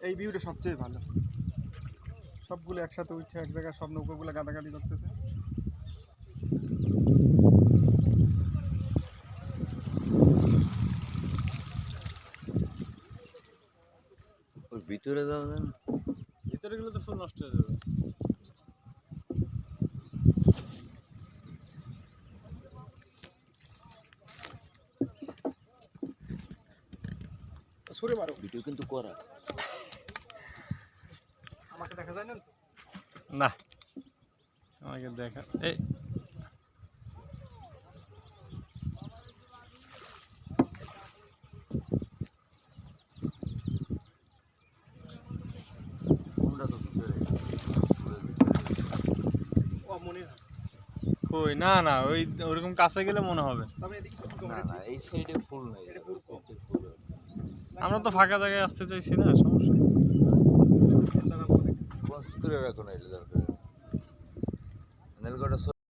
এই ভিউটা সবচেয়ে ভালো। সবগুলো একসাথে উঠছে এক জায়গায়, সব নৌকাগুলো গাদাগাদি করতেছে। ওর ভিতরে যাওয়া যায় না? ভিতরে গেলে তো ফুল নষ্ট হয়ে যাবে। সরে মারো, ভিডিও কিন্তু করা। আমাকে দেখা যায় না। না আমাকে দেখা এই কোনটা তো ভিতরে? ও মনে হয়। কই না না ওই ওরকম কাছে গেলে মনে হবে। তবে এদিকে শুধু না কমরেড না, এই সাইডে ফুল নাই। এটা ফুল কম। আমরা তো ফাঁকা জায়গায় আসতে চাইছি না, সমস্যা বস করে রাখো না, এটা দরকার নেই। নেলকটা